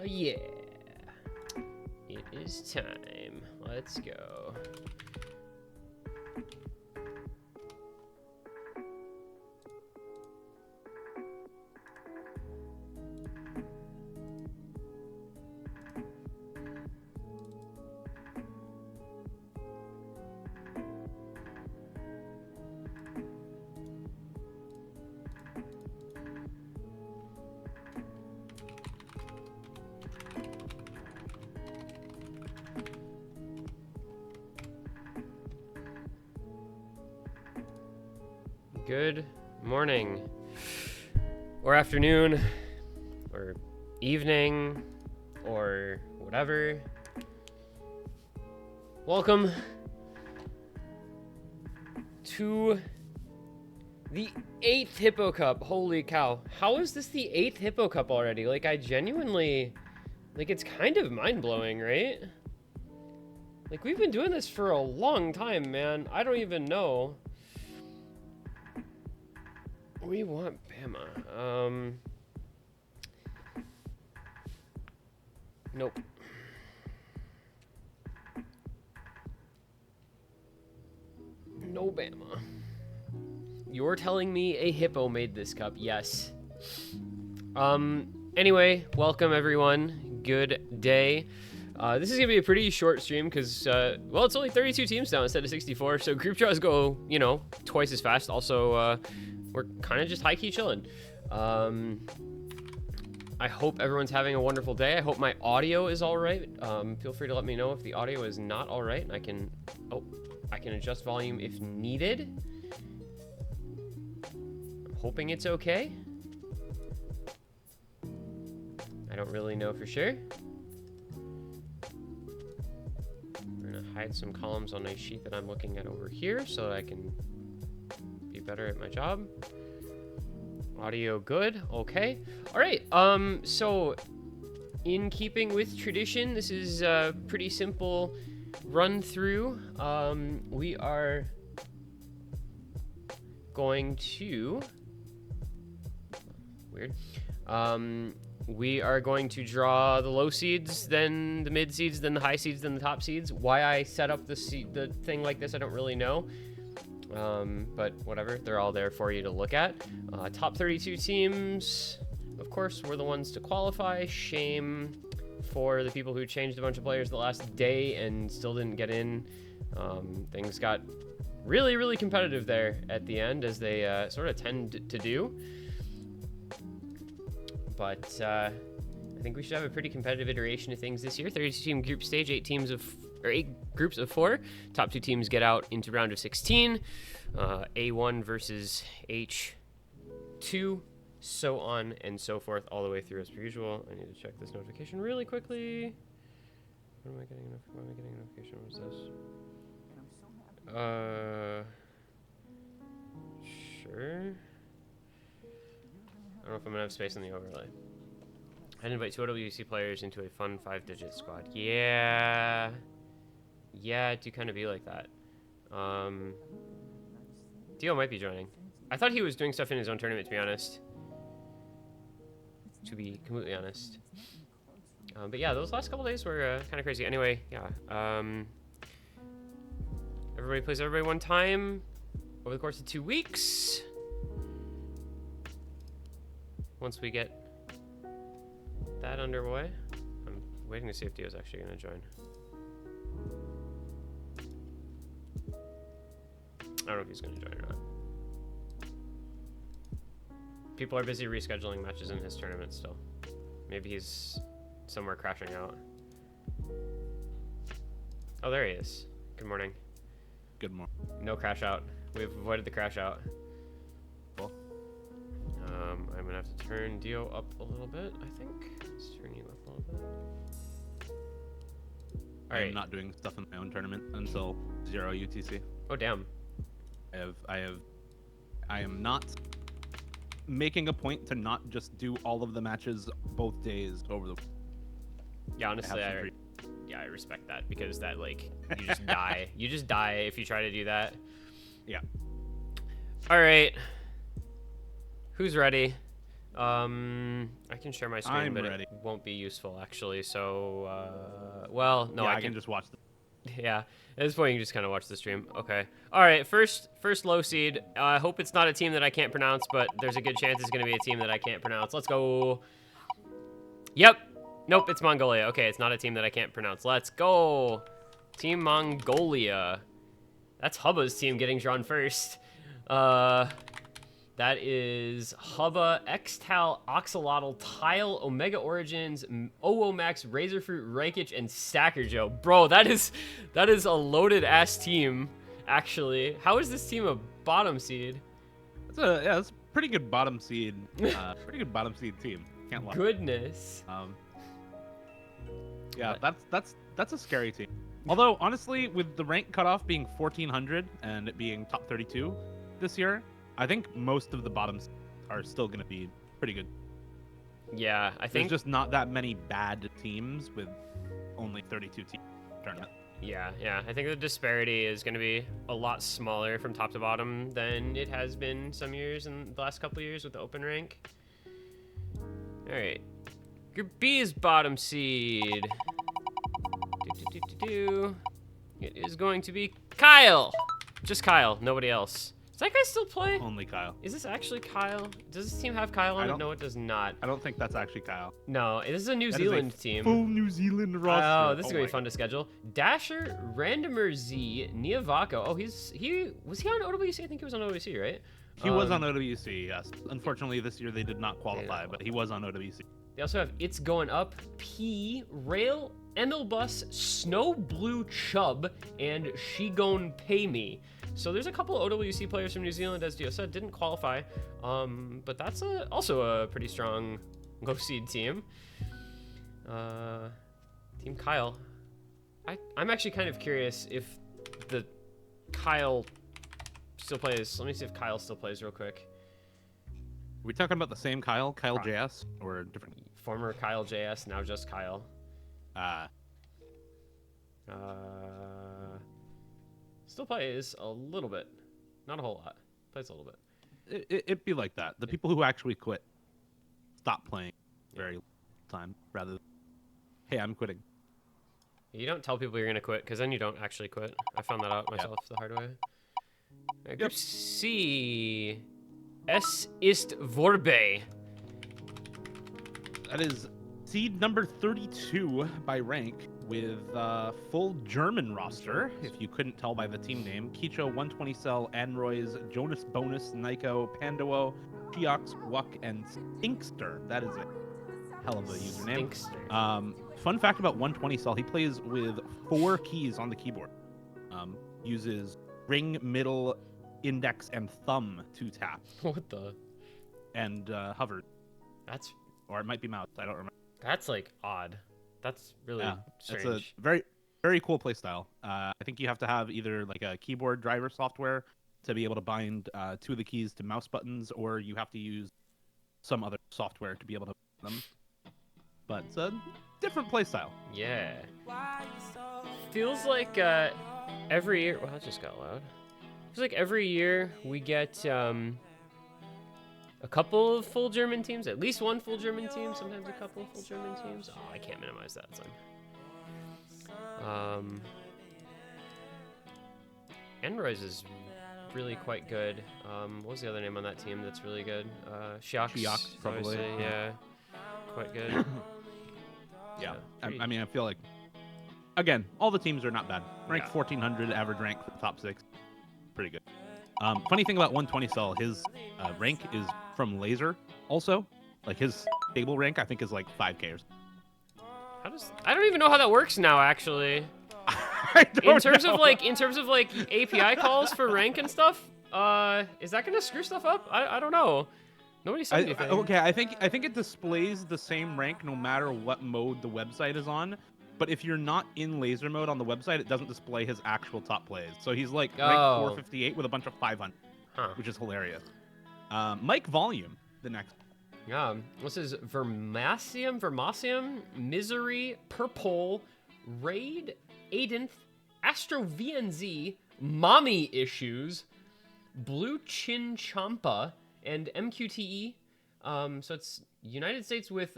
Yeah. It is time. Let's go. Good morning, or afternoon, or evening, or whatever. Welcome to the 8th Hippo Cup. Holy cow. How is this the 8th Hippo Cup already? Like, I genuinely, like, it's kind of mind-blowing, right? Like, we've been doing this for a long time, man. I don't even know. We want Bama. Nope. No Bama. You're telling me a hippo made this cup? Yes. Anyway, welcome everyone. Good day. This is gonna be a pretty short stream because, well, it's only 32 teams now instead of 64, so group draws go, you know, twice as fast. Also, we're kind of just high-key chilling. I hope everyone's having a wonderful day. I hope my audio is all right. Feel free to let me know if the audio is not all right, and I can adjust volume if needed. I'm hoping it's okay. I don't really know for sure. We're gonna hide some columns on a sheet that I'm looking at over here so that I can be better at my job. Audio good. Okay. All right. So in keeping with tradition, this is a pretty simple run through. We are going to we are going to draw the low seeds, then the mid seeds, then the high seeds, then the top seeds. Why I set up the thing like this, I don't really know. But whatever, they're all there for you to look at. Top 32 teams, of course, were the ones to qualify. Shame for the people who changed a bunch of players the last day and still didn't get in. Things got really, really competitive there at the end, as they sort of tend to do. But I think we should have a pretty competitive iteration of things this year. 32-team group stage, 8 groups of 4. Top 2 teams get out into round of 16. A1 versus H2, so on and so forth, all the way through as per usual. I need to check this notification really quickly. What am I getting? Why am I getting a notification? What is this? Sure. I don't know if I'm gonna have space in the overlay. I'd invite 2 OWC players into a fun 5-digit squad. Yeah, it do kind of be like that. Dio might be joining. I thought he was doing stuff in his own tournament, to be honest. To be completely honest. But yeah, those last couple days were kind of crazy. Anyway, yeah. Everybody plays everybody one time over the course of 2 weeks. Once we get that underway, I'm waiting to see if Dio's actually going to join. I don't know if he's going to join or not. People are busy rescheduling matches in his tournament still. Maybe he's somewhere crashing out. Oh, there he is. Good morning. Good morning. No crash out. We've avoided the crash out. Cool. I'm gonna have to turn Dio up a little bit, I think. Let's turn you up a little bit. All right. I'm not doing stuff in my own tournament until 0 UTC. Oh, damn. I am not making a point to not just do all of the matches both days over the. Yeah, honestly, I respect that, because that, like, you just die. You just die if you try to do that. Yeah. All right. Who's ready? I can share my screen, I'm but ready. it won't be useful actually. So, well, no, Yeah, I can just watch. Yeah, at this point you can just kind of watch the stream. Okay. All right, first low seed. I hope it's not a team that I can't pronounce, but there's a good chance it's going to be a team that I can't pronounce. Let's go. Yep. Nope, it's Mongolia. Okay, it's not a team that I can't pronounce. Let's go. Team Mongolia. That's Hubba's team getting drawn first. That is Hubba, Xtal, Oxalotl, Tile, Omega Origins, Max, Razorfruit, Raikich, and Stacker Joe. Bro, that is a loaded ass team, actually. How is this team a bottom seed? That's a pretty good bottom seed. Pretty good bottom seed team. Can't lie. Goodness. Yeah, that's a scary team. Although honestly, with the rank cutoff being 1400 and it being top 32 this year, I think most of the bottoms are still going to be pretty good. Yeah, I think there's just not that many bad teams with only 32 teams tournament. Yeah, I think the disparity is going to be a lot smaller from top to bottom than it has been some years in the last couple of years with the open rank. All right, Group B is bottom seed. It is going to be Kyle. Just Kyle, nobody else. Does that guy still play? Only Kyle. Is this actually Kyle? Does this team have Kyle on it? No, it does not. I don't think that's actually Kyle. No, this is a New Zealand team. Full New Zealand roster. Oh, this is gonna be fun to schedule. Dasher, Randomer Z, Niavako. Oh, was he on OWC? I think he was on OWC, right? He was on OWC, yes. Unfortunately, this year they did not qualify, but he was on OWC. They also have It's Going Up, P, Rail, Emilbus, Snow Blue Chubb, and She Gon Pay Me. So there's a couple of OWC players from New Zealand, as Dio said, didn't qualify. But that's also a pretty strong low seed team. Team Kyle. I'm actually kind of curious if the Kyle still plays. Let me see if Kyle still plays real quick. Are we talking about the same Kyle JS, or different? Former Kyle JS, now just Kyle. Still plays a little bit. Not a whole lot. Plays a little bit. It'd be like that. The people who actually quit stop playing very time rather than, hey, I'm quitting. You don't tell people you're going to quit, because then you don't actually quit. I found that out myself the hard way. Right, Group C. Es ist Vorbe. That is seed number 32 by rank, with full German roster, if you couldn't tell by the team name. Kicho, 120 Cell, Anroys, Jonas Bonus, Nico, Pandowo, Chiox, Wuck, and Stinkster. That is a hell of a username. Stinkster. Fun fact about 120 Cell, he plays with 4 keys on the keyboard. Uses ring, middle, index, and thumb to tap. What the? And hover. That's... Or it might be mouse, I don't remember. That's, like, odd. That's really strange. It's a very, very cool playstyle. I think you have to have either like a keyboard driver software to be able to bind 2 of the keys to mouse buttons, or you have to use some other software to be able to bind them. But it's a different playstyle. Yeah. Feels like every year... Well, that just got loud. Feels like every year we get a couple of full German teams, at least one full German team, sometimes a couple of full German teams. Oh, I can't minimize that, son. Enroy's is really quite good. What was the other name on that team that's really good? Chiox, probably. Yeah, quite good. Yeah, I mean, I feel like, again, all the teams are not bad. Rank 1400, average rank for the top 6. Pretty good. Funny thing about 120 Cell, his rank is from Laser also. Like his stable rank, I think, is like 5K or something. I don't even know how that works now, actually. In terms of like API calls for rank and stuff, is that gonna screw stuff up? I don't know. Nobody said anything. Okay, I think it displays the same rank no matter what mode the website is on. But if you're not in laser mode on the website, it doesn't display his actual top plays. So he's like rank 458 with a bunch of 500, which is hilarious. Mike Volume, the next. Yeah, this is Vermasium, Misery, Purple, Raid, Aidenth, Astro VNZ, Mommy Issues, Blue Chin Champa, and MQTE, So it's United States with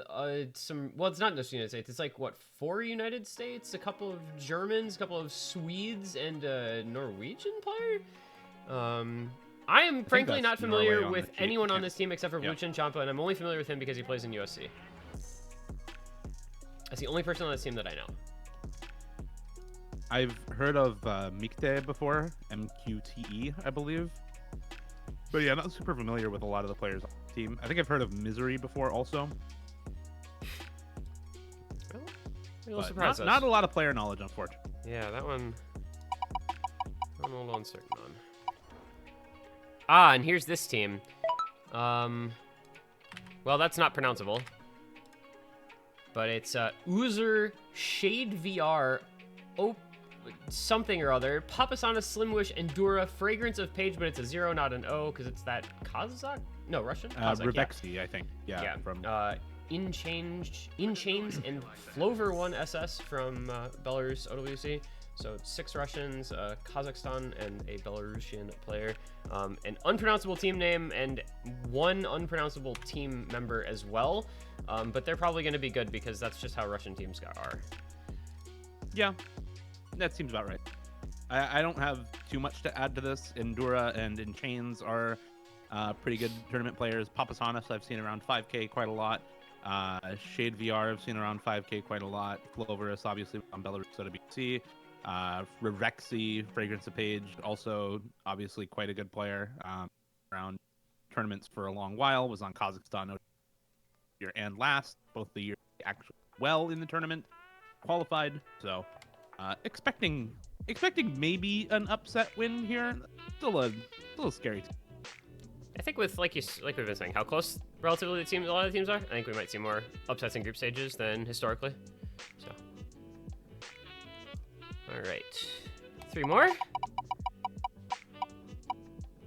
some. Well, it's not just United States. It's like what, 4 United States, a couple of Germans, a couple of Swedes, and a Norwegian player. I am frankly not familiar with anyone on this team except for Wuchen Champa, and I'm only familiar with him because he plays in USC. That's the only person on this team that I know. I've heard of Mikte before, MQTE, I believe. But yeah, not super familiar with a lot of the players on the team. I think I've heard of Misery before also. Well, not a lot of player knowledge, unfortunately. Yeah, that one I'm a little uncertain on. Ah, and here's this team. Well, that's not pronounceable. But it's Uzer Shade VR something or other. Papasana Slimwish Endura Fragrance of Page, but it's a 0, not an O, because it's that Kazakh? No, Russian? Revexi, yeah. I think. Yeah. From In Chains and Flover 1 SS from Belarus OWC. So 6 Russians, Kazakhstan, and a Belarusian player. An unpronounceable team name and 1 unpronounceable team member as well. But they're probably going to be good because that's just how Russian teams are. Yeah, that seems about right. I don't have too much to add to this. Endura and In Chains are pretty good tournament players. Papasanis I've seen around 5K quite a lot. Shade VR I've seen around 5K quite a lot. Floverus obviously on Belarus OWC. Revexi, Fragrance of Page, also obviously quite a good player. Around tournaments for a long while, was on Kazakhstan year and last, both the years actually well in the tournament, qualified. So expecting maybe an upset win here. Still a little scary. I think with like we've been saying, how close relatively a lot of the teams are. I think we might see more upsets in group stages than historically. So. All right, 3 more.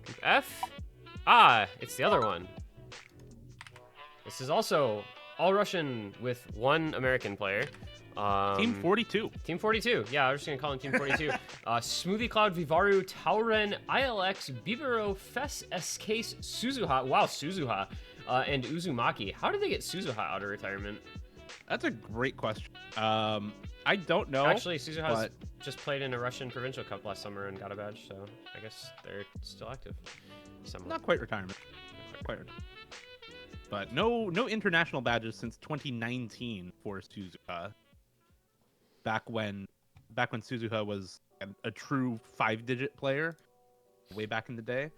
Group F. Ah, it's the other one. This is also all Russian with 1 American player. Team 42. Team 42. Yeah, I was just gonna call him Team 42. Smoothie Cloud, Vivaru, Tauren, ILX, Bibero, Fes, Escase, Suzuha. Wow, Suzuha. And Uzumaki. How did they get Suzuha out of retirement? That's a great question. I don't know. Actually, Suzuha just played in a Russian provincial cup last summer and got a badge, so I guess they're still active. Somewhat. Not quite retirement. Quite retirement. But no international badges since 2019 for Suzuha. Back when Suzuha was a true 5-digit player, way back in the day.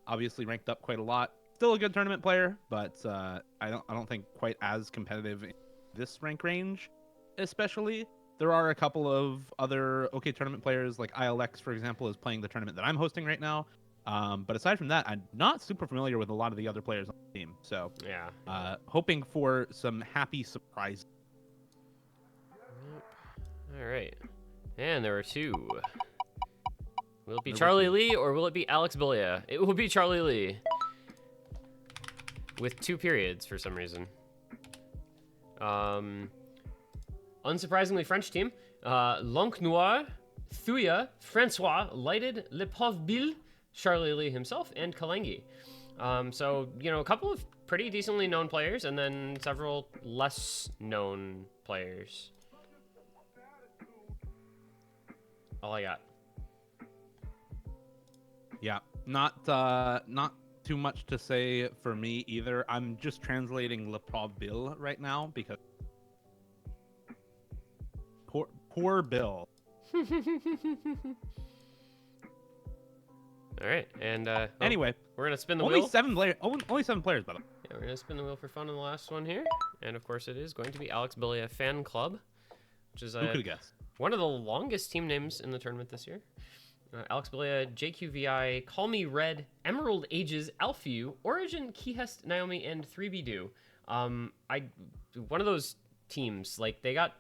Obviously ranked up quite a lot. Still a good tournament player, but I don't think quite as competitive in this rank range, especially. There are a couple of other okay tournament players, like ILX, for example, is playing the tournament that I'm hosting right now. But aside from that, I'm not super familiar with a lot of the other players on the team. So yeah, hoping for some happy surprises. All right, and there were 2. Will it be Charlie Lee or will it be Alex Bilia? It will be Charlie Lee with 2 periods for some reason. Unsurprisingly, French team. Lonquenoir, Thuya, Francois, Lighted, Le Pauvre Bill, Charlie Lee himself, and Kalengi. So, a couple of pretty decently known players, and then several less known players. All I got. Yeah, not too much to say for me either. I'm just translating Le Pauvre Bill right now because poor Bill. All right, and anyway, we're gonna spin the wheel. Only 7 players, by the way. Yeah, we're gonna spin the wheel for fun on the last one here, and of course it is going to be Alex Bilia Fan Club, which is who could have guessed? One of the longest team names in the tournament this year. Alex Bilia, JQVI, Call Me Red, Emerald Ages, Alfeu, Origin, Kihest, Naomi, and 3BDo. One of those teams, like they got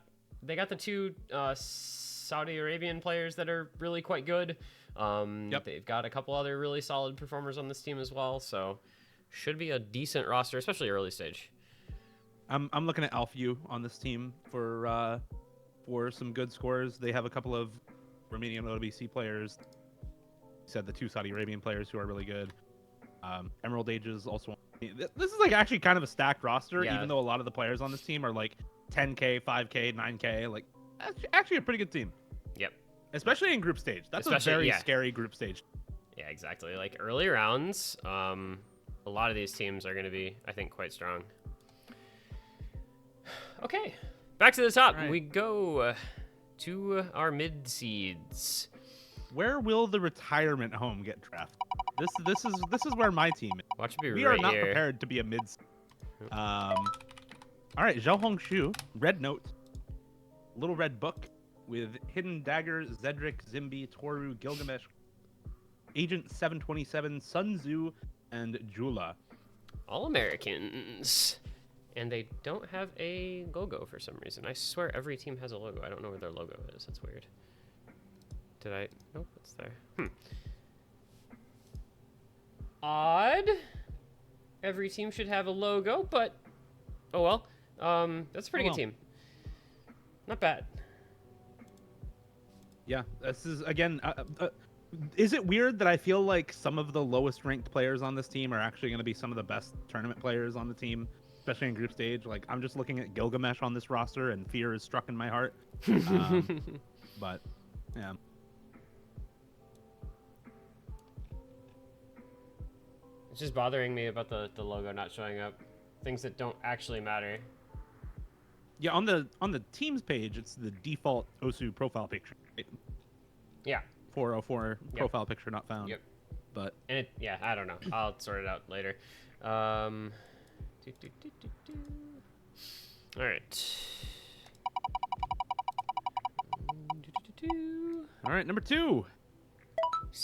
the 2 Saudi Arabian players that are really quite good. They've got a couple other really solid performers on this team as well, so should be a decent roster, especially early stage. I'm looking at Alfeu on this team for some good scores. They have a couple of Romanian OWC players. You said the 2 Saudi Arabian players who are really good. Emerald Ages also This is like actually kind of a stacked roster, Yeah. even though a lot of the players on this team are like 10K, 5K, 9K. Like, that's actually a pretty good team. Yep. Especially in group stage. That's a very scary group stage. Yeah, exactly. Like early rounds, a lot of these teams are going to be, I think, quite strong. Okay, back to the top. Right. We go to our mid seeds. Where will the retirement home get drafted? This is where my team is. Watch it be We right are not here. prepared to be a mid. All right, Zhao Hongshu, Red Note, Little Red Book with Hidden Dagger, Zedric, Zimbi, Toru, Gilgamesh, Agent 727, Sun Tzu, and Jula. All Americans. And they don't have a logo for some reason. I swear every team has a logo. I don't know where their logo is. That's weird. Did I? Nope, it's there. Odd. Every team should have a logo, but oh well. That's a pretty good team. Not bad. Yeah, this is again. Is it weird that I feel like some of the lowest ranked players on this team are actually going to be some of the best tournament players on the team, especially in group stage? Like, I'm just looking at Gilgamesh on this roster, and fear is struck in my heart. But yeah. It's just bothering me about the logo not showing up. Things that don't actually matter. Yeah, on the teams page, it's the default OSU profile picture. Right? Yeah. 404 profile picture not found. Yep. But and yeah, I don't know. I'll sort it out later. All right. All right, number 2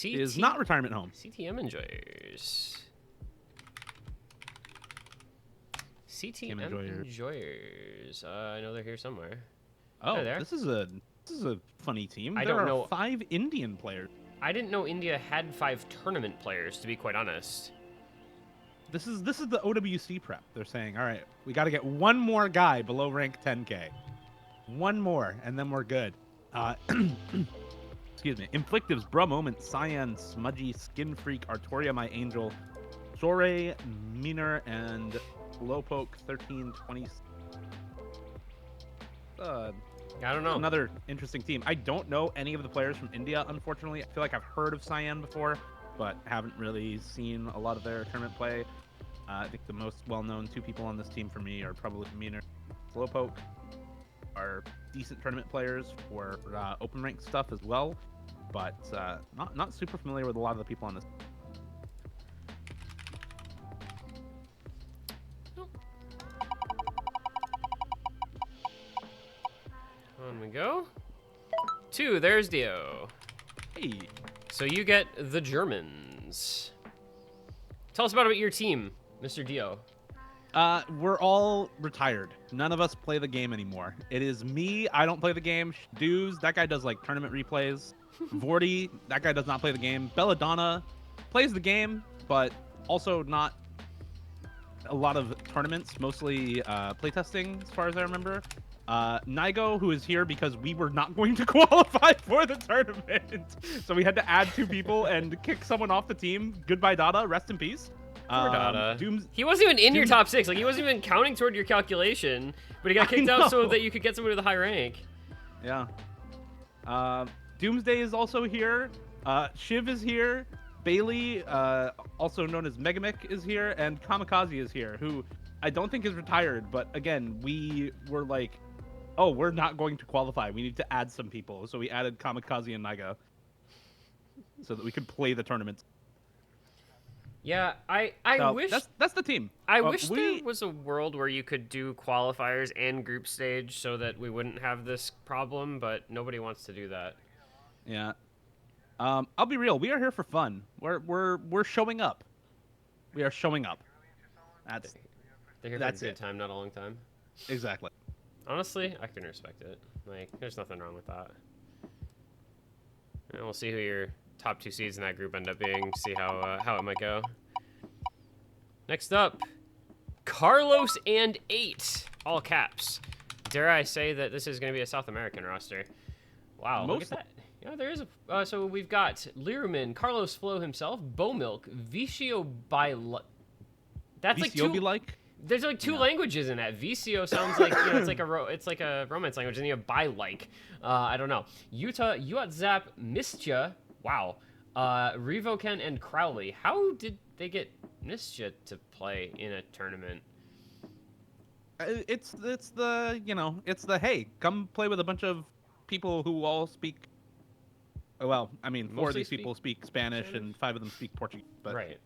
is not retirement home. CTM enjoyers. CTM enjoyers. I know they're here somewhere. Oh, this is a funny team. There are 5 Indian players. I didn't know India had 5 tournament players, to be quite honest. This is the OWC prep. They're saying, all right, we got to get one more guy below rank 10K. One more, and then we're good. Excuse me. Inflictives, Bruh Moment, Cyan, Smudgy, Skin Freak, Artoria, My Angel, Sore, Miner, and Lowpoke 1320. I don't know. Another interesting team. I don't know any of the players from India, unfortunately. I feel like I've heard of Cyan before, but haven't really seen a lot of their tournament play. I think the most well-known 2 people on this team for me are probably Miner and Slowpoke. Are decent tournament players for open rank stuff as well, but not super familiar with a lot of the people on this. On we go. 2, there's Dio. Hey. So you get the Germans. Tell us about your team, Mr. Dio. We're all retired. None of us play the game anymore. It is me. I don't play the game. Dooz, that guy does like tournament replays. Vorty, that guy does not play the game. Belladonna plays the game, but also not a lot of tournaments, mostly playtesting as far as I remember. Nigo, who is here because we were not going to qualify for the tournament. So we had to add 2 people and kick someone off the team. Goodbye, Dada. Rest in peace. He wasn't even in your top 6. Like, he wasn't even counting toward your calculation, but he got kicked out so that you could get someone with a high rank. Yeah. Doomsday is also here. Shiv is here. Bailey, also known as Megamik, is here, and Kamikaze is here, who I don't think is retired, but again, we were like, oh, we're not going to qualify. We need to add some people. So we added Kamikaze and Niga so that we could play the tournament. Yeah, I wish that's the team. I wish there was a world where you could do qualifiers and group stage so that we wouldn't have this problem, but nobody wants to do that. Yeah. I'll be real. We are here for fun. We're showing up. We are showing up. They're here for a good time, not a long time. Exactly. Honestly, I can respect it. Like, there's nothing wrong with that. And we'll see who your top 2 seeds in that group end up being. See how it might go. Next up, Carlos and 8, all caps. Dare I say that this is going to be a South American roster? Wow, look at that. Yeah, there is a. So we've got Learman, Carlos Flo himself, Bowmilk, Vicio by. That's like VCO be like? There's like two languages in that. VCO sounds like it's like a romance language, and then you have by like. I don't know. Utah, Yuatzap, Mistya. Wow. Revoken and Crowley. How did they get Mistya to play in a tournament? It's the hey, come play with a bunch of people who all speak. Well, I mean, 4 of these people speak Spanish and 5 of them speak Portuguese. But right.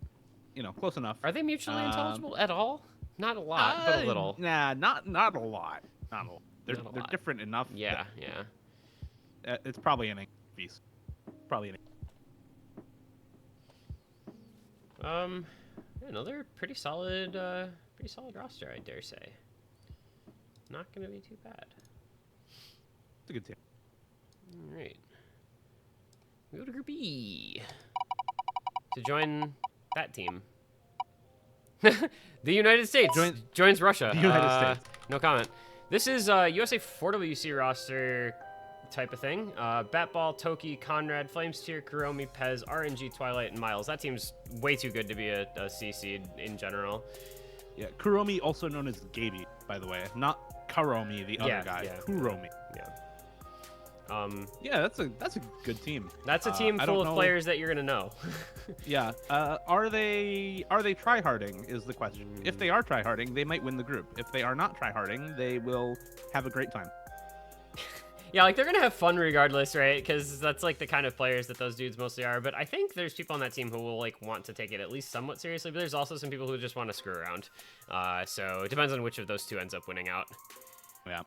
Close enough. Are they mutually intelligible at all? Not a lot, but a little. Nah, not a lot. Not a lot. They're different enough. Yeah, yeah. It's probably an piece. Probably an. Another pretty solid roster, I dare say. Not gonna be too bad. It's a good team. All right. We go to Group E to join that team. The United States joins Russia. The United States. No comment. This is USA 4WC roster type of thing. Batball, Toki, Conrad, Flamesteer, Kuromi, Pez, RNG, Twilight, and Miles. That team's way too good to be a C seed in general. Yeah, Kuromi, also known as Gaby, by the way. Not Karomi, the other guy. Yeah. Kuromi. Yeah. Yeah, that's a good team. That's a team full of players that you're gonna know. Yeah. Are they tryharding is the question. If they are tryharding, they might win the group. If they are not tryharding, they will have a great time. Yeah, like they're gonna have fun regardless, right? Because that's like the kind of players that those dudes mostly are. But I think there's people on that team who will like want to take it at least somewhat seriously. But there's also some people who just want to screw around. So it depends on which of those two ends up winning out. Yeah.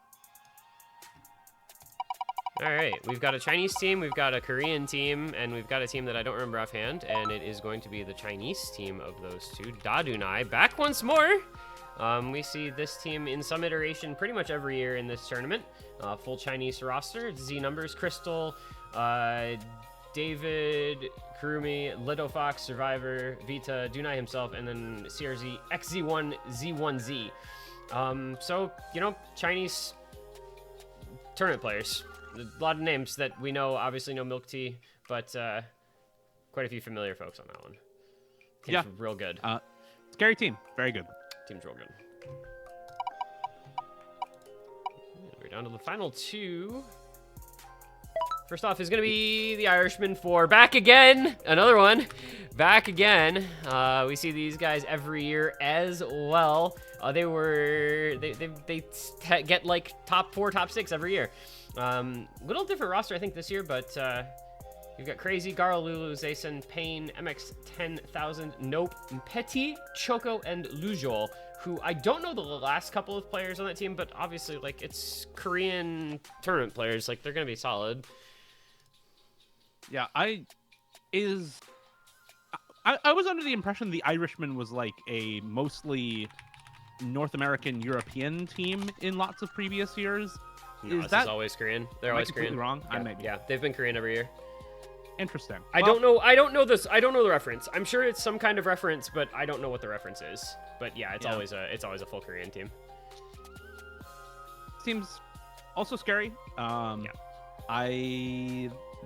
All right, we've got a Chinese team, we've got a Korean team, and we've got a team that I don't remember offhand, and it is going to be the Chinese team of those two. Dadunai back once more. We see this team in some iteration pretty much every year in this tournament. Full Chinese roster, Z numbers, Crystal, David, Kurumi, Lido Fox, Survivor, Vita, Dunai himself, and then CRZ, XZ1, Z1Z. So, Chinese tournament players. A lot of names that we know, obviously no Milk Tea, but quite a few familiar folks on that one. Team's real good. Scary team. Very good. Team's real good. We're down to the final two. First off is going to be the Irishman 4. Back again. Another one. Back again. We see these guys every year as well. They get like top 4, top 6 every year. Little different roster, I think, this year, but you've got Crazy, Garo, Lulu, Zason, Payne, MX 10,000, Nope, Petit, Choco, and Lujol, who I don't know the last couple of players on that team, but obviously, like, it's Korean tournament players. Like, they're going to be solid. Yeah, I was under the impression the Irishman was, like, a mostly North American, European team in lots of previous years. No, this is always Korean. They're always Korean. Wrong? Yeah, I may be. Yeah, they've been Korean every year. Interesting. I don't know this. I don't know the reference. I'm sure it's some kind of reference, but I don't know what the reference is. But yeah, it's always a full Korean team. Seems also scary.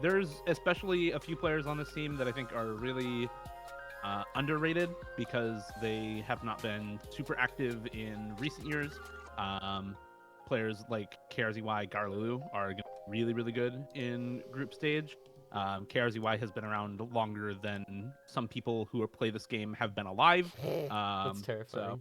There's especially a few players on this team that I think are really underrated because they have not been super active in recent years. Players like KRZY, Garlulu are really, really good in group stage. KRZY has been around longer than some people who play this game have been alive. That's terrifying. So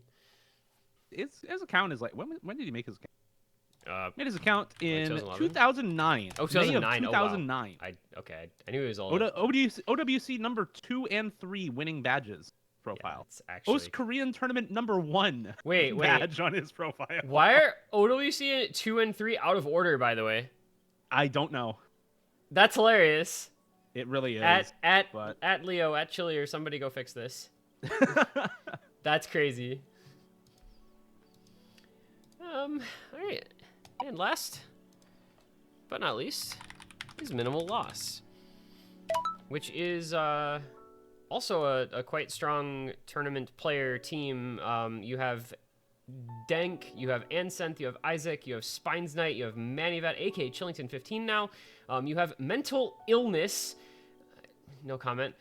his account is like, when did he make his account? Made his account in 2009. Oh, 2009. May of 2009. Oh, wow. I knew he was old. OWC number 2 and 3 winning badges profile. Yeah, Host Korean tournament number 1. Wait. Badge on his profile. Why are OWC 2 and 3 out of order, by the way? I don't know. That's hilarious. It really is. At Leo, at Chili, or somebody go fix this. That's crazy. All right. And last but not least is Minimal Loss, which is also a quite strong tournament player team. You have Denk, you have Ansent, you have Isaac, you have Spines Knight, you have Manivat, aka Chillington 15 now. You have Mental Illness, no comment.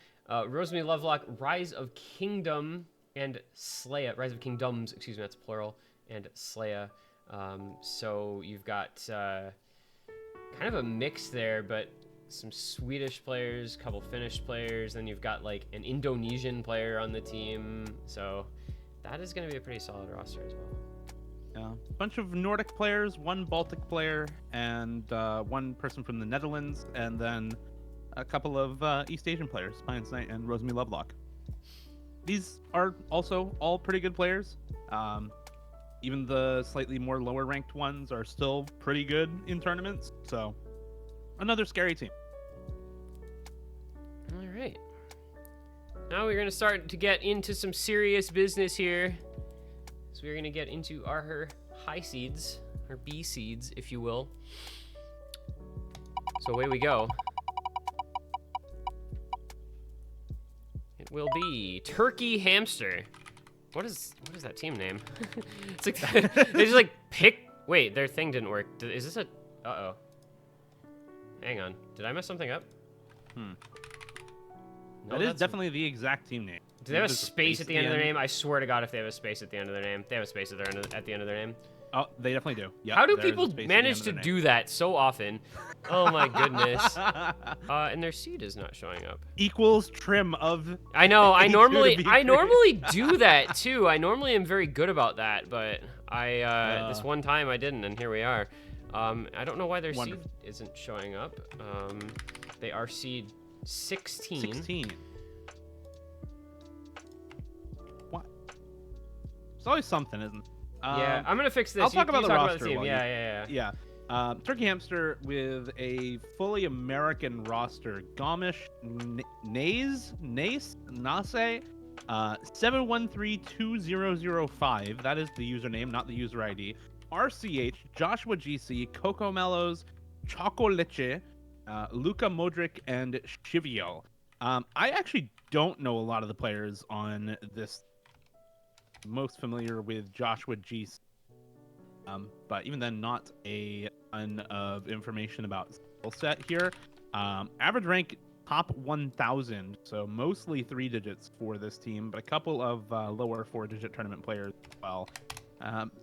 Rosemary Lovelock, Rise of Kingdom, and Slaya, Rise of Kingdoms, excuse me, that's plural, and Slaya. So you've got kind of a mix there, but some Swedish players, couple Finnish players, then you've got like an Indonesian player on the team. So that is going to be a pretty solid roster as well. Yeah, a bunch of Nordic players, one Baltic player, and one person from the Netherlands, and then a couple of East Asian players, Science Knight and Rosemi Lovelock. These are also all pretty good players. Even the slightly more lower ranked ones are still pretty good in tournaments. So another scary team. All right. Now we're going to start to get into some serious business here. So we're going to get into our high seeds, our B seeds, if you will. So away we go. It will be Turkey Hamster. What is that team name? It's like they just like pick. Wait, their thing didn't work. Is this a? Uh-oh. Hang on. Did I mess something up? No, that is definitely the exact team name. Do they have a space at the end of their name? I swear to God, if they have a space at the end of their name, they have a space at the end of their name. Oh, they definitely do. Yep, how do people manage to do that so often? Oh my goodness. And their seed is not showing up. Equals trim of. I know. I normally do that too. I normally am very good about that, but this one time I didn't, and here we are. I don't know why their seed isn't showing up. They are seed 16. 16. What? It's always something, isn't it? Yeah, I'm gonna fix this. I'll talk about the roster. Yeah. Turkey Hamster with a fully American roster. Gomish, Nase, 7132005. That is the username, not the user ID. RCH, Joshua GC, Coco Mellows, Choco Leche, Luka Modric, and Shivio. I actually don't know a lot of the players on this. Most familiar with Joshua G, but even then, not a ton of information about skill set here. Average rank top 1,000, so mostly 3 digits for this team, but a couple of lower 4-digit tournament players as well.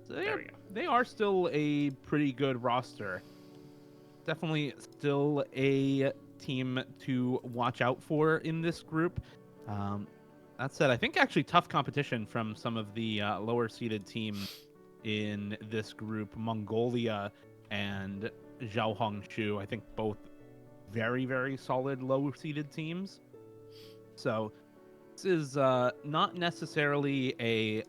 So they are still a pretty good roster. Definitely still a team to watch out for in this group. That said, I think actually tough competition from some of the lower-seeded teams in this group, Mongolia and Zhao Hongshu. I think both very, very solid low-seeded teams. So this is not necessarily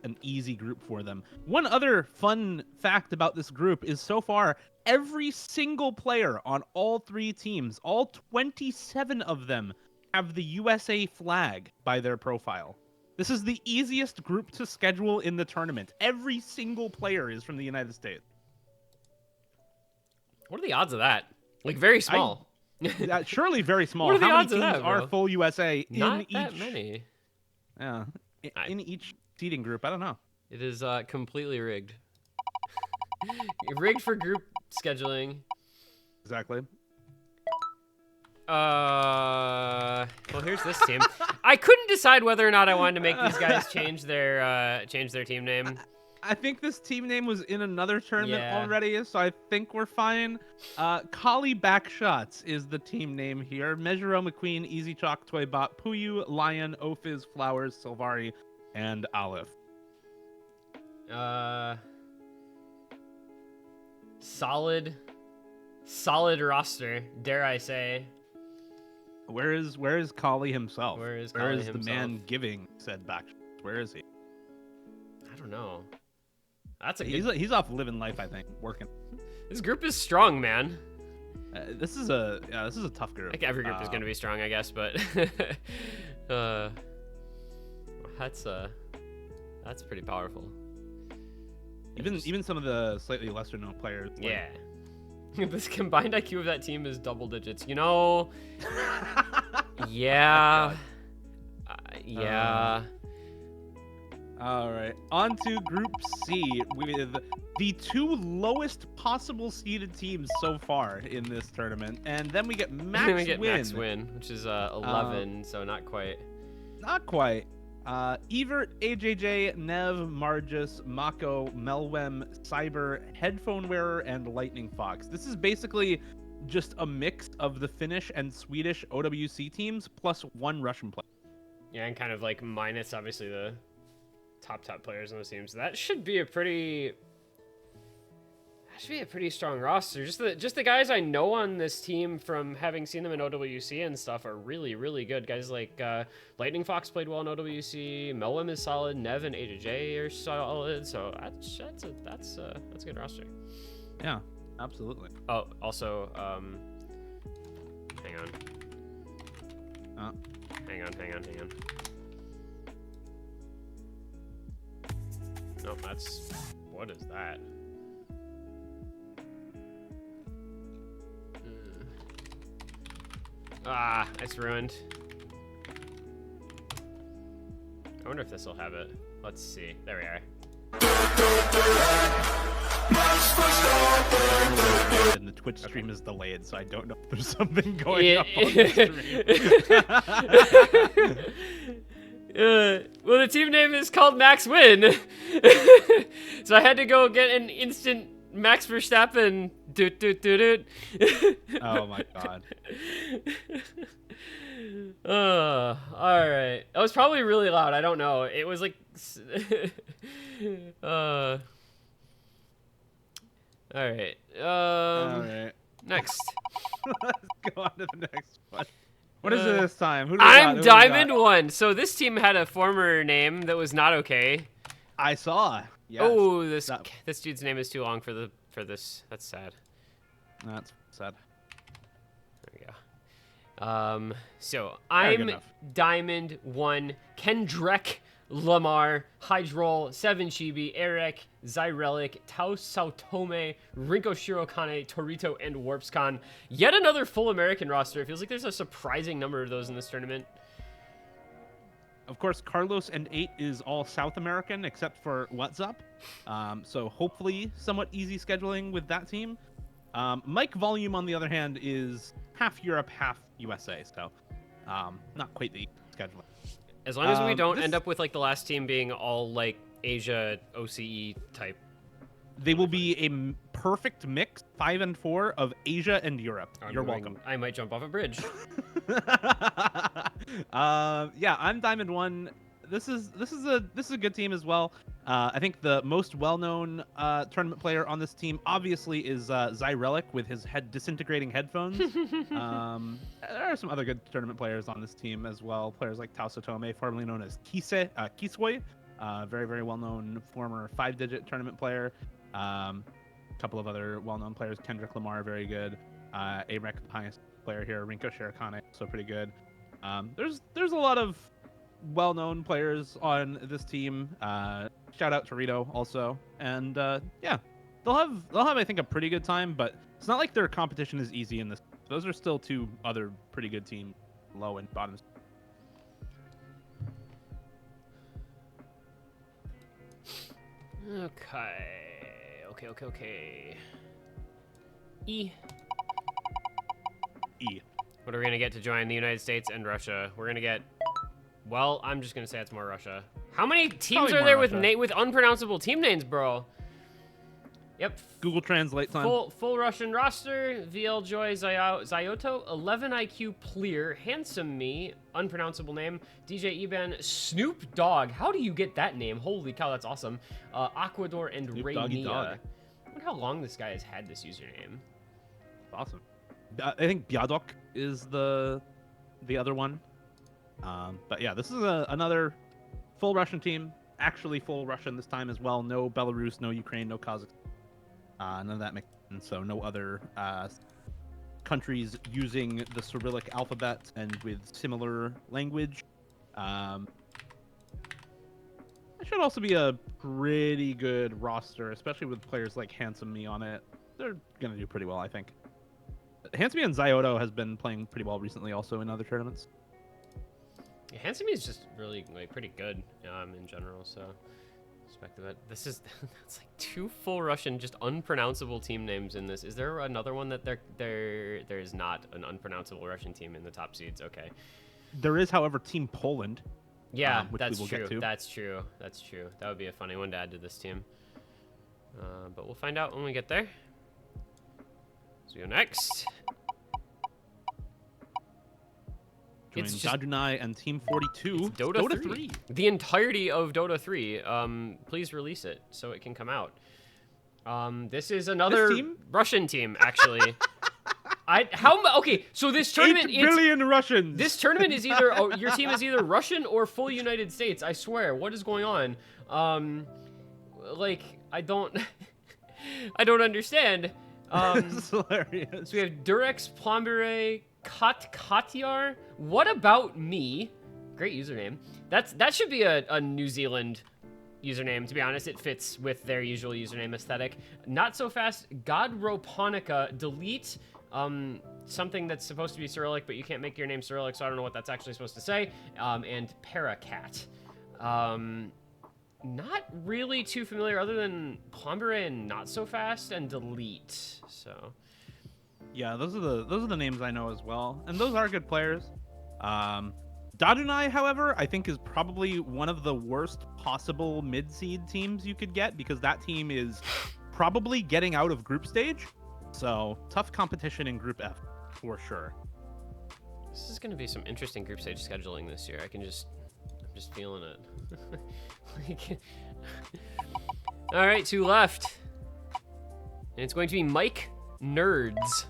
an easy group for them. One other fun fact about this group is so far, every single player on all 3 teams, all 27 of them, have the USA flag by their profile. This is the easiest group to schedule in the tournament. Every single player is from the United States. What are the odds of that? Like, very small. Surely very small. What are the How odds many of teams that, bro? are full USA Not in that each? many. Yeah, in each seeding group. I don't know. It is completely rigged. Rigged for group scheduling. Exactly. Well, here's this team. I couldn't decide whether or not I wanted to make these guys change their team name. I think this team name was in another tournament already, so I think we're fine. Kali Backshots is the team name here. Mejuro McQueen, Easy Chalk, Toybot, Puyu, Lion, Ophiz, Flowers, Silvari, and Aleph. Solid roster, dare I say. Where is Kali himself? Where is the man giving said back? Where is he? I don't know. That's he's off living life, I think, working. This group is strong, man. This is a tough group. Like every group is going to be strong, I guess, but that's pretty powerful. Even some of the slightly lesser known players. Yeah. This combined IQ of that team is double digits. You know. Yeah. Yeah. All right. On to Group C with the 2 lowest possible seeded teams so far in this tournament, and then we get Max Win. Max Win, which is 11, so not quite. Not quite. Evert, AJJ, Nev, Margis, Mako, Melwem, Cyber, Headphone Wearer, and Lightning Fox. This is basically just a mix of the Finnish and Swedish OWC teams plus one Russian player. Yeah, and kind of like minus obviously the top players on those teams. So that should be a pretty strong roster. Just the guys I know on this team from having seen them in OWC and stuff are really, really good. Guys like Lightning Fox played well in OWC. Melwem is solid. Nev and AJ are solid. So that's a good roster. Yeah, absolutely. Oh, also, hang on. Hang on. No, what is that? It's ruined. I wonder if this will have it. Let's see. There we are. And the Twitch stream is delayed, so I don't know if there's something going up on the stream. Well, the team name is called Max Win, so I had to go get an instant Max Verstappen. Doot. Oh my god. All right. That was probably really loud. I don't know. It was like. All right. All right. Next. Let's go on to the next one. What is it this time? Who do we got? I'm Diamond One. So this team had a former name that was not okay. I saw. Yes. Oh, this dude's name is too long for this. That's sad. That's sad. There we go. So I'm Diamond One. Kendrek, Lamar, Hydrol, Seven Chibi, Eric, Zyrelic, Tau Sautome, Rinko Shirokane, Torito, and Warpscon. Yet another full American roster. It feels like there's a surprising number of those in this tournament. Of course, Carlos and 8 is all South American except for What's Up. So hopefully somewhat easy scheduling with that team. Mike Volume, on the other hand, is half Europe, half USA. So not quite the scheduling. As long as we don't end up with like the last team being all like Asia OCE type. They will be a perfect mix, 5 and 4 of Asia and Europe. You're welcome. I might jump off a bridge. Yeah, I'm Diamond One. This is a good team as well. I think the most well-known tournament player on this team obviously is Zyrelic with his disintegrating headphones. There are some other good tournament players on this team as well. Players like Tau Satome, formerly known as Kisoi, very, very well-known former 5-digit tournament player. A couple of other well-known players, Kendrick Lamar, very good. Amrek, the highest player here, Rinko Shirokane, also pretty good. There's a lot of well-known players on this team. Shout out to Rito also, and yeah, they'll have I think a pretty good time, but it's not like their competition is easy in this. Those are still two other pretty good teams, low and bottom. Okay. E. What are we gonna get to join the United States and Russia? We're gonna get. Well, I'm just gonna say it's more Russia. How many teams are there with unpronounceable team names, bro? Yep. Google Translate time. Full Russian roster. VL Joy Zyoto, 11 IQ Clear, Handsome Me, unpronounceable name. DJ Eban, Snoop Dogg. How do you get that name? Holy cow, that's awesome. Aquador and Raynia. I wonder how long this guy has had this username. Awesome. I think Biadok is the other one. But yeah, this is another full Russian team. Actually full Russian this time as well. No Belarus, no Ukraine, no Kazakhstan. None of that makes sense. So no other countries using the Cyrillic alphabet and with similar language. It should also be a pretty good roster, especially with players like Handsome Me on it. They're going to do pretty well, I think. Handsome Me and Zyoto has been playing pretty well recently also in other tournaments. Yeah, Handsome Me is just really pretty good in general, so respect of it. This is that's like two full Russian, just unpronounceable team names in this. Is there another one that there is not an unpronounceable Russian team in the top seeds? Okay. There is, however, Team Poland. Yeah, which that's we will true. get to. That's true. That's true. That would be a funny one to add to this team. But we'll find out when we get there. So we go next. Join It's just Dadunai and Team 42. it's Dota 3. The entirety of Dota 3. Please release it so it can come out. This is another Russian team, actually. Okay, so this tournament 8 billion Russians. This tournament is either your team is either Russian or full United States. I swear. What is going on? Like I don't I don't understand. This is hilarious. So we have Durex, Plombere, Katyar. What about me? Great username. That should be a New Zealand username, to be honest. It fits with their usual username aesthetic. Not so fast. Godroponica. Delete something that's supposed to be Cyrillic, but you can't make your name Cyrillic, so I don't know what that's actually supposed to say. And Paracat. Not really too familiar, other than Plombere and Not So Fast and Delete. So yeah, those are the names I know as well, and those are good players. Dadunai, however, I think is probably one of the worst possible mid-seed teams you could get, because that team is probably getting out of group stage. So tough competition in Group F for sure. This is going to be some interesting group stage scheduling this year. I'm just feeling it. All right, 2 left. And it's going to be Mike Nerds.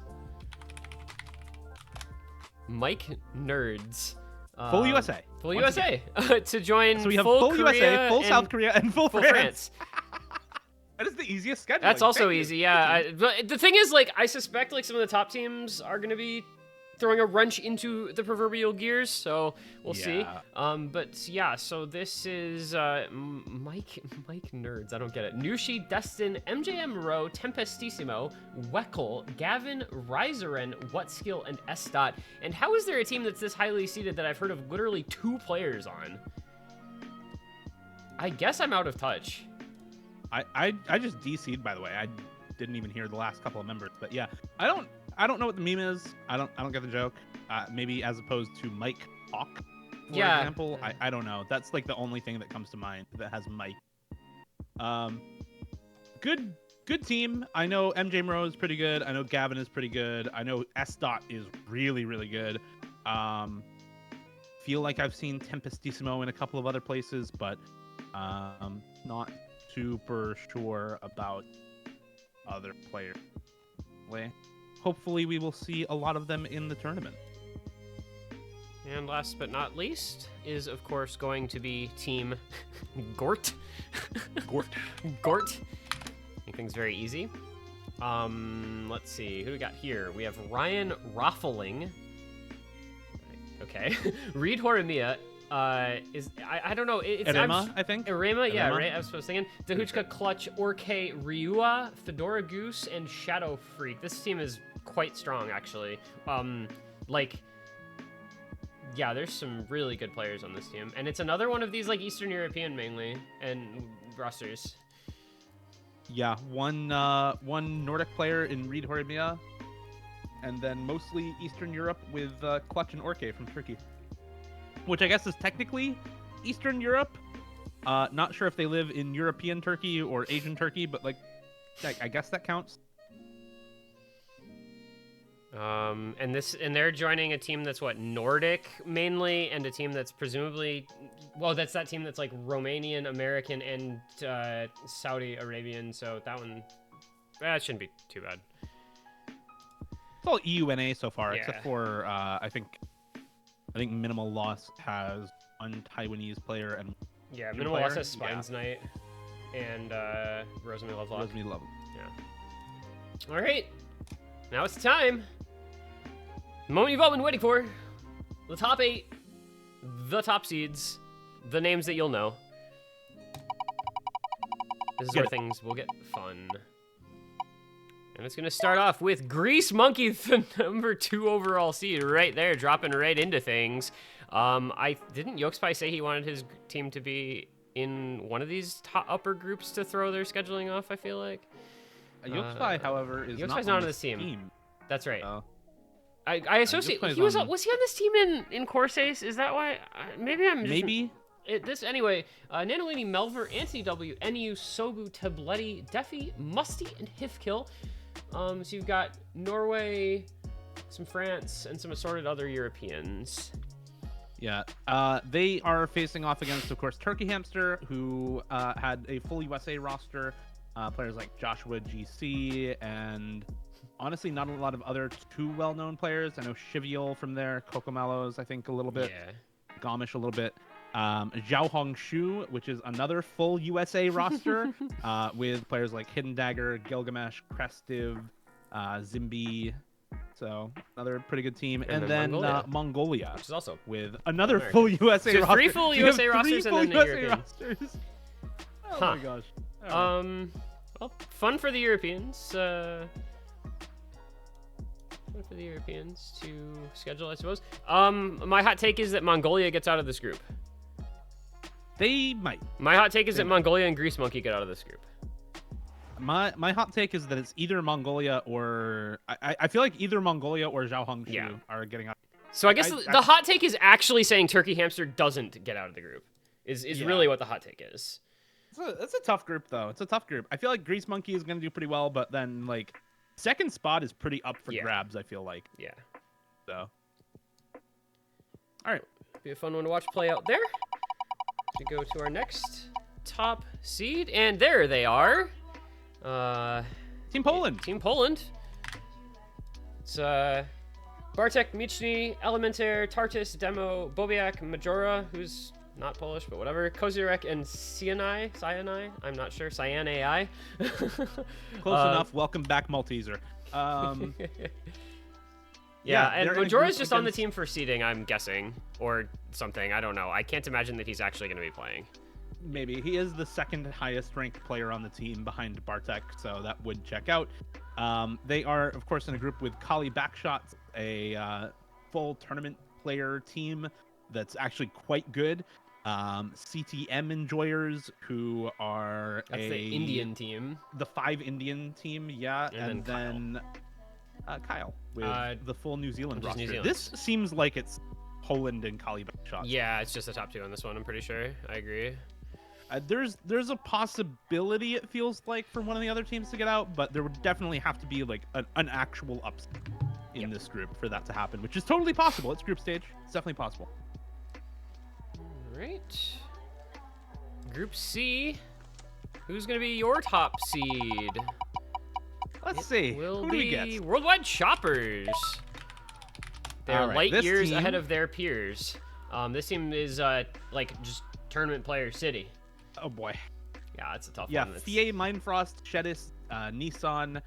Mike Nerds. Full USA. Full USA. To join so we have full Korea USA, full South Korea, and full France. That is the easiest schedule. That's also easy, yeah. But the thing is, like, I suspect like some of the top teams are going to be throwing a wrench into the proverbial gears, so we'll see. But yeah, so this is Mike Nerds. I don't get it. Nushi, Destin, MJM Rowe, Tempestissimo, Weckle, Gavin, Riseren, Whatskill, and S. Dot. And how is there a team that's this highly seeded that I've heard of literally 2 players on? I guess I'm out of touch. I just DC'd, by the way. I didn't even hear the last couple of members, but yeah, I don't know what the meme is. I don't get the joke. Maybe as opposed to Mike Hawk, for example. I don't know. That's like the only thing that comes to mind that has Mike. Good team. I know MJ Moreau is pretty good. I know Gavin is pretty good. I know S. Dot is really, really good. Feel like I've seen Tempestissimo in a couple of other places, but not super sure about other players. Hopefully we will see a lot of them in the tournament. And last but not least is, of course, going to be Team Gort. Gort. Make things very easy. Let's see. Who do we got here? We have Ryan Raffling. Okay. Reed Horimiya. I don't know. It's Irema, I think. Irema, yeah, right. I was thinking. Dahuchka, Clutch, Orke, Ryua, Fedora Goose, and Shadow Freak. This team is quite strong, actually. Yeah, there's some really good players on this team, and it's another one of these like Eastern European mainly and rosters. Yeah, one Nordic player in Reed Horimiya, and then mostly Eastern Europe with Clutch and Orke from Turkey. Which I guess is technically Eastern Europe. Not sure if they live in European Turkey or Asian Turkey, but like, I guess that counts. And they're joining a team that's what, Nordic mainly, and a team that's presumably, well, that's that team that's like Romanian, American, and Saudi Arabian. So that one, that shouldn't be too bad. It's all EUNA so far, Yeah. except for I think Minimal Loss has one Taiwanese player and Minimal Loss has Spines Knight and Rosemary Lovelock. Rosemary Love. Yeah. All right, now it's time. The moment you've all been waiting for. The top 8, the top seeds, the names that you'll know. This is where things will get fun. And it's going to start off with Grease Monkey, the number 2 overall seed, right there, dropping right into things. Didn't Yokespy say he wanted his team to be in one of these upper groups to throw their scheduling off, I feel like? Yokespy, however, is Yokespy's not on this team. That's right. I associate... was he on this team in Corsace? Is that why? Maybe I'm just... Maybe. Anyway, Nanolini, Melver, Anthony W, NU, Sogu, Tabletti, Defi, Musty, and Hifkill. So you've got Norway, some France, and some assorted other Europeans. Yeah, they are facing off against, of course, Turkey Hamster, who had a full USA roster. Players like Joshua GC, and honestly, not a lot of other too well-known players. I know Shivial from there, Cocomellos, I think a little bit, Gomish a little bit. Zhao Hongshu, which is another full USA roster, with players like Hidden Dagger, Gilgamesh, Crestiv, Zimbi. So another pretty good team, and then Mongolia, which is also with another full USA roster. 3 full USA rosters and then the European. Rosters. Oh my gosh. Right. Well, fun for the Europeans. Fun for the Europeans to schedule, I suppose. My hot take is that Mongolia gets out of this group. They might. My hot take is that Mongolia and Grease Monkey get out of this group. My hot take is that it's either Mongolia or I feel like either Mongolia or Zhao Hongshu are getting out. So I guess the hot take is actually saying Turkey Hamster doesn't get out of the group. Is really what the hot take is. It's a tough group though. It's a tough group. I feel like Grease Monkey is going to do pretty well, but then like second spot is pretty up for grabs, I feel like. Yeah. So. All right. Be a fun one to watch play out there. To go to our next top seed, and there they are. Team Poland. Team Poland. It's Bartek, Michny, Elementaire, Tartus, Demo, Bobiak, Majora, who's not Polish, but whatever, Kozirek, and Cyanai. I'm not sure. Cyanai. Close enough. Welcome back, Malteser. Yeah, and Majora's just on the team for seeding, I'm guessing, or something. I don't know. I can't imagine that he's actually going to be playing. Maybe. He is the second highest ranked player on the team behind Bartek, so that would check out. They are, of course, in a group with Kali Backshots, a full tournament player team that's actually quite good. CTM Enjoyers, who are the Indian team. The 5 Indian team, yeah. And then Kyle with the full New Zealand roster. New Zealand. This seems like it's Poland and Kali Backshots. Yeah, it's just the top 2 on this one, I'm pretty sure. I agree. There's a possibility, it feels like, for one of the other teams to get out, but there would definitely have to be like an actual upset in this group for that to happen, which is totally possible. It's group stage. It's definitely possible. All right. Group C. Who's going to be your top seed? Let's see. Will Who do we get? Worldwide Choppers. They're right, light years team... ahead of their peers. This team is like just tournament player city. Oh boy. Yeah, it's a tough one. Yeah, Fie, Mindfrost, Shedis, Nissan,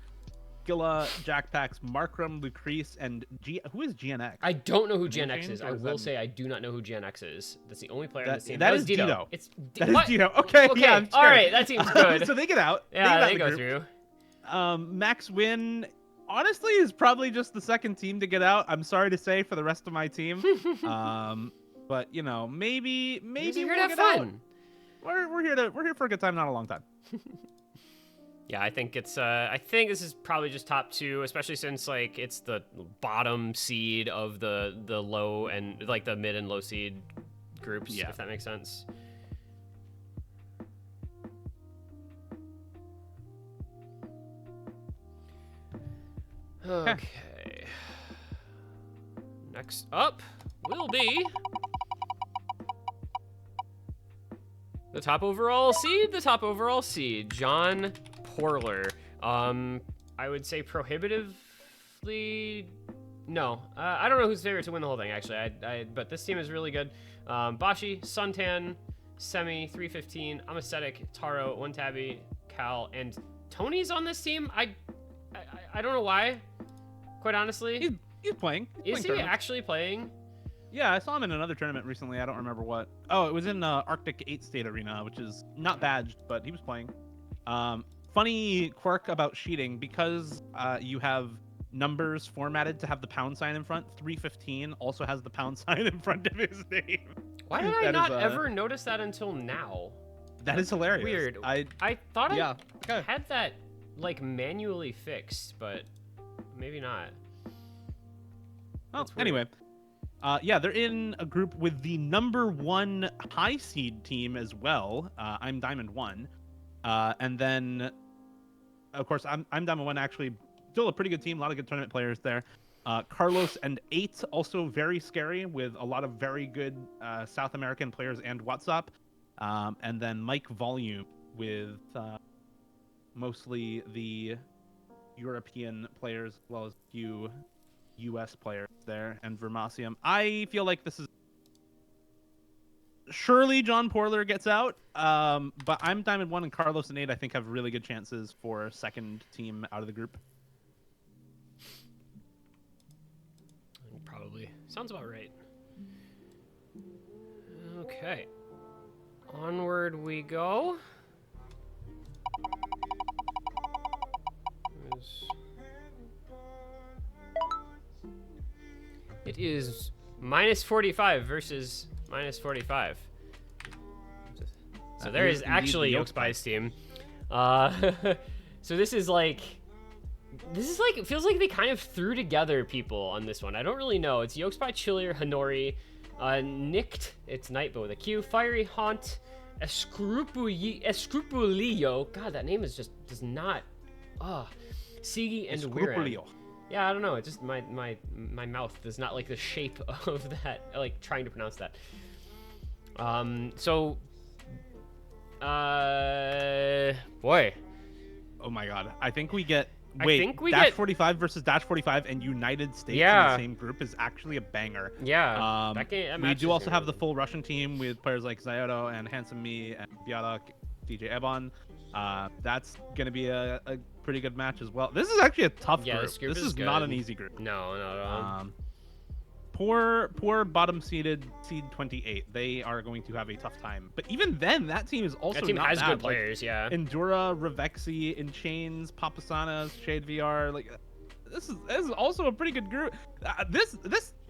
Gilla, Jackpax, Markram, Lucrece, and who is GNX? I don't know who GNX is. I will say I do not know who GNX is. That's the only player on this team. That is Dito. That is Dito. Okay, yeah. All right, that seems good. So they get out. Yeah, they go group. through. Max Win, honestly, is probably just the second team to get out. I'm sorry to say for the rest of my team. But you know, maybe we're we'll gonna have get fun. Out. We're here for a good time, not a long time. Yeah, I think it's I think this is probably just top 2, especially since like it's the bottom seed of the low and like the mid and low seed groups, if that makes sense. Okay. Next up will be the top overall seed, John Porler. I would say prohibitively. No, I don't know who's favorite to win the whole thing, actually. But this team is really good. Bashi, Suntan, Semi, 315, Amacetic, Taro, One Tabby, Cal, and Tony's on this team. I don't know why, quite honestly. He's playing. Is he actually playing? Yeah, I saw him in another tournament recently. I don't remember what. Oh, it was in Arctic 8 State Arena, which is not badged, but he was playing. Funny quirk about sheeting, because you have numbers formatted to have the pound sign in front. 315 also has the pound sign in front of his name. Why did I not ever notice that until now? That is hilarious. Weird. I thought I okay. had that like manually fixed, but maybe not. Well, anyway, Yeah, they're in a group with the #1 high seed team as well. I'm Diamond 1. And then, of course, I'm Diamond 1, actually still a pretty good team. A lot of good tournament players there. Carlos and 8, also very scary with a lot of very good South American players and WhatsApp. And then Mike Volume with mostly the European players as well as a few US players there, and Vermasium. I feel like this is surely John Porler gets out, but I'm Diamond 1 and Carlos and 8 I think have really good chances for second team out of the group. Probably. Sounds about right. Okay. Onward we go. It is -45 versus -45. So there is actually Yolkspy's team. So this is like, it feels like they kind of threw together people on this one. I don't really know. It's Yolkspy, Chillier, Hanori, Nicked, it's Night, but with a Q, Fiery Haunt, Escrupulillo. God, that name is does not. Sigi and Wiran. Yeah, I don't know. It just my mouth does not like the shape of that. Like trying to pronounce that. Boy. Oh my God. I think we get. Wait, Dash 45 versus Dash 45 and United States in the same group is actually a banger. Yeah. We do also have the full Russian team with players like Zyoto and Handsome Me and Bialak, DJ Ebon. That's gonna be a pretty good match as well. This is actually a tough group. This is not an easy group. No, not at all. Poor bottom seed 28. They are going to have a tough time. But even then, that team is also that team not has bad. good players. Yeah. Endura, Revexi, InChains, Papasanas, Shade VR. Like this is also a pretty good group. This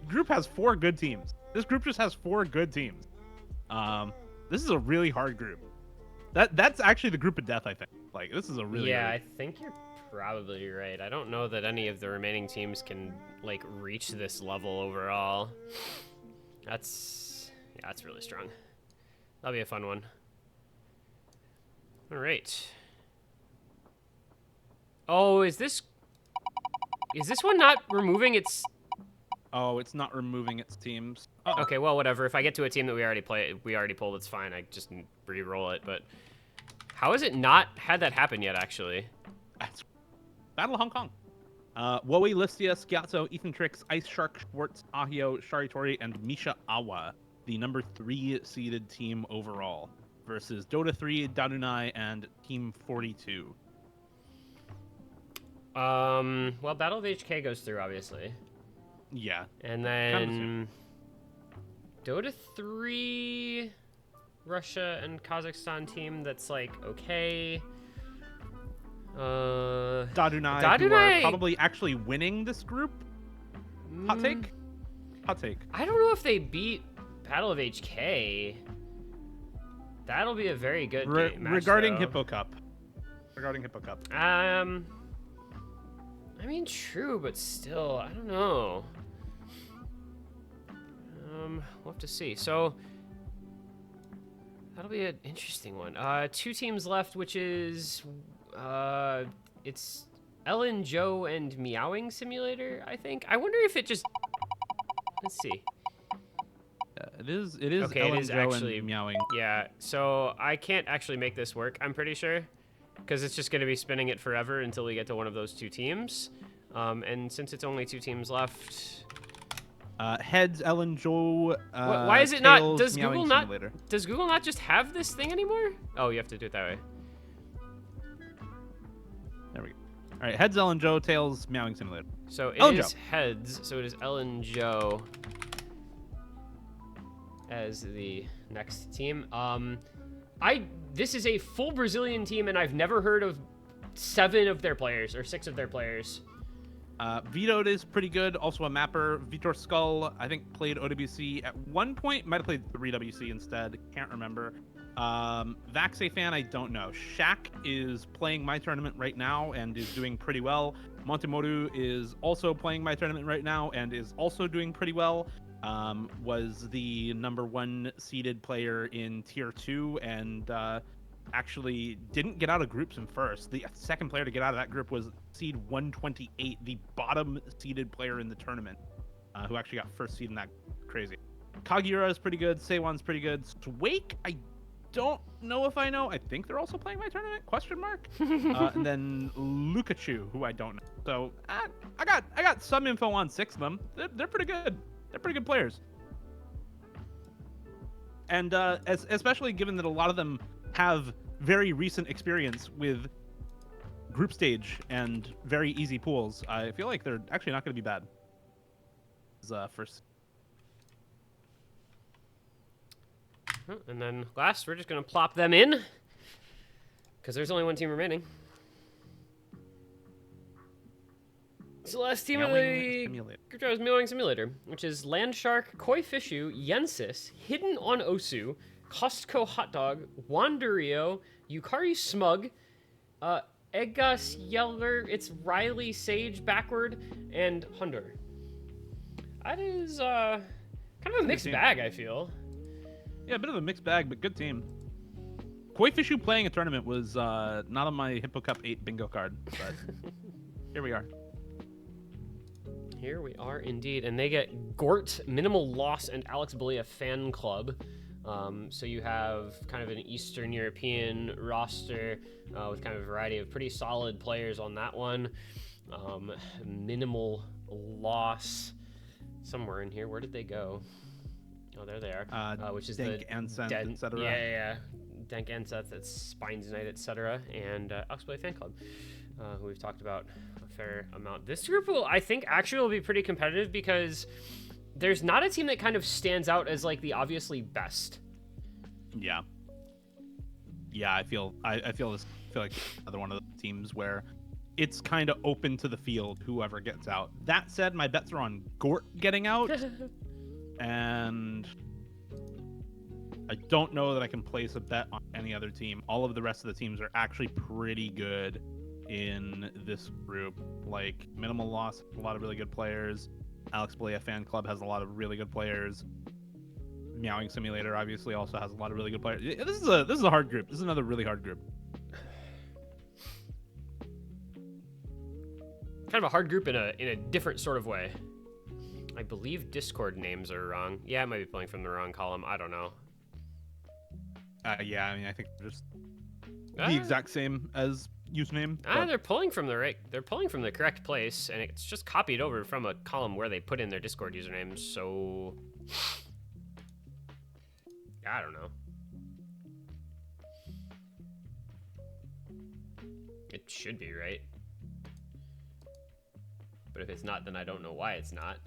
group has 4 good teams. This group just has 4 good teams. This is a really hard group. That's actually the group of death, I think. Like this is a really I think you're probably right. I don't know that any of the remaining teams can like reach this level overall. That's really strong. That'll be a fun one. All right. Oh, is this one not removing its? Oh, it's not removing its teams. Okay, well, whatever. If I get to a team that we already pulled, it's fine. I just re-roll it. But how has it not had that happen yet? Actually. Battle of Hong Kong. Woei, Listia, Schiazzo, Ethan Trix, Ice Shark, Schwartz, Ahio, Sharitori, and Misha Awa, the #3 seeded team overall, versus Dota 3, Dadunai, and Team 42. Well, Battle of HK goes through, obviously. Yeah. And then Dota 3, Russia and Kazakhstan team that's like okay. Dadunai who are probably actually winning this group. Hot take? Hot take. I don't know if they beat Battle of HK. That'll be a very good match, regarding though. Hippo Cup. Regarding Hippo Cup. I mean, true, but still, I don't know. We'll have to see. So that'll be an interesting one. 2 teams left, which is it's Ellen, Joe, and Meowing Simulator, I think. I wonder if it just... Let's see. It is okay, Ellen, it is Joe, actually and Meowing. Yeah, so I can't actually make this work, I'm pretty sure, because it's just going to be spinning it forever until we get to one of those 2 teams. And since it's only 2 teams left... Heads, Ellen, Joe. Why is it Tails, not? Does Google not just have this thing anymore? Oh, you have to do it that way. There we go. All right, Heads, Ellen, Joe, Tails, Meowing Simulator. So it is Heads. So it is Ellen, Joe as the next team. This is a full Brazilian team, and I've never heard of 7 of their players or 6 of their players. Vitoed is pretty good, also a mapper. Vitor Skull, I think, played OWC at one point. Might have played 3WC instead. Can't remember. Vaxe fan, I don't know. Shaq is playing my tournament right now and is doing pretty well. Montemoru is also playing my tournament right now and is also doing pretty well. was the #1 seeded player in Tier 2 and actually didn't get out of groups in first. The second player to get out of that group was seed 128, the bottom seeded player in the tournament, who actually got first seed in that. Crazy. Kagira is pretty good. Seiwan's pretty good. Swake, I don't know if I know. I think they're also playing my tournament? Question mark. And then Lukachu, who I don't know. So I got some info on 6 of them. They're pretty good. They're pretty good players. And especially given that a lot of them have very recent experience with group stage and very easy pools, I feel like they're actually not going to be bad. First. And then last, we're just going to plop them in because there's only one team remaining. So the last team of the group was Meowing Simulator, which is Landshark, Koi Fishu, Yensis, Hidden on Osu, Costco Hot Dog, Wanderio, Yukari Smug, Egas Yeller, it's Riley Sage backward, and Hunter. That is kind of a mixed bag, I feel. Yeah, a bit of a mixed bag, but good team. Koi Fishu playing a tournament was not on my Hippo Cup 8 bingo card, but here we are. Here we are indeed, and they get Gort, Minimal Loss, and Alex Belia Fan Club. So you have kind of an Eastern European roster with kind of a variety of pretty solid players on that one. Minimal Loss, somewhere in here. Where did they go? Oh, there they are. Which is Dank Anseth, etc. Yeah. Dank Anseth, that's Spines Unite, etc. And Alex Belia Fan Club, who we've talked about a fair amount. This group will, I think, actually will be pretty competitive because there's not a team that kind of stands out as like the obviously best. Yeah, I feel like another one of the teams where it's kind of open to the field, whoever gets out. That said, my bets are on Gort getting out, and I don't know that I can place a bet on any other team. All of the rest of the teams are actually pretty good in this group. Like Minimal Loss, a lot of really good players. Alex Belia Fan Club has a lot of really good players. Meowing Simulator obviously also has a lot of really good players. This is a hard group. This is another really hard group. Kind of a hard group in a different sort of way. I believe Discord names are wrong. Yeah, I might be pulling from the wrong column. I don't know. Yeah, I mean, I think they're just the exact same as username. They're pulling from the correct place, and it's just copied over from a column where they put in their Discord usernames. So I don't know. It should be right. But if it's not, then I don't know why it's not.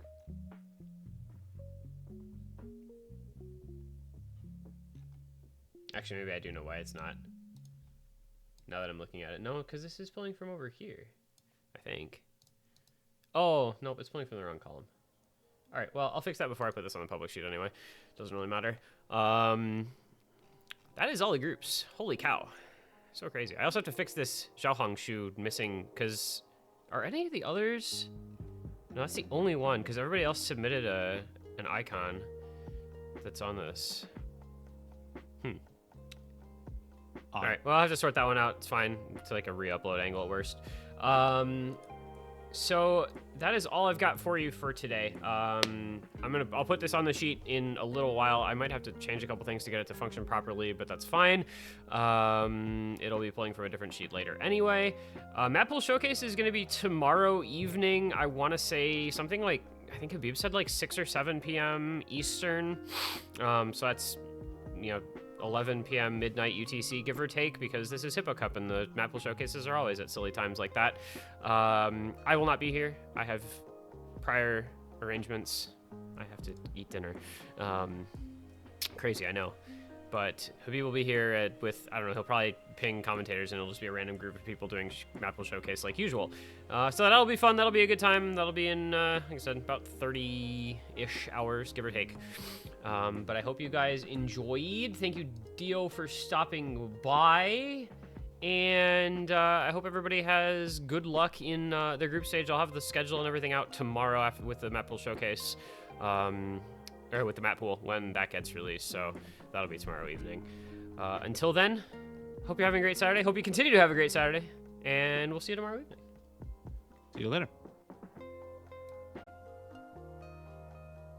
Actually, maybe I do know why it's not. Now that I'm looking at it. No, because this is pulling from over here, I think. Oh, nope, it's pulling from the wrong column. All right, well, I'll fix that before I put this on the public sheet anyway. Doesn't really matter. That is all the groups. Holy cow. So crazy. I also have to fix this Xiaohong Shu missing, because are any of the others? No, that's the only one, because everybody else submitted an icon that's on this. All right, well, I'll have to sort that one out. It's fine. It's like a re-upload angle at worst. So that is all I've got for you for today. I'll put this on the sheet in a little while. I might have to change a couple things to get it to function properly, but that's fine. It'll be pulling from a different sheet later anyway. Map Pool Showcase is going to be tomorrow evening. I want to say something like, I think Habib said like 6 or 7 p.m. Eastern. So that's, 11 p.m. midnight UTC, give or take, because this is Hippo Cup and the Map Pool Showcases are always at silly times like that. I will not be here. I have prior arrangements. I have to eat dinner. Crazy, I know. But Habib will be here with, I don't know, he'll probably ping commentators and it'll just be a random group of people doing Map Pool Showcase like usual. So that'll be fun. That'll be a good time. That'll be in, like I said, about 30-ish hours, give or take. But I hope you guys enjoyed. Thank you, Dio, for stopping by. And I hope everybody has good luck in their group stage. I'll have the schedule and everything out tomorrow with the Map Pool Showcase. or with the map pool when that gets released. So that'll be tomorrow evening. Until then, hope you're having a great Saturday. Hope you continue to have a great Saturday, and we'll see you tomorrow evening. See you later.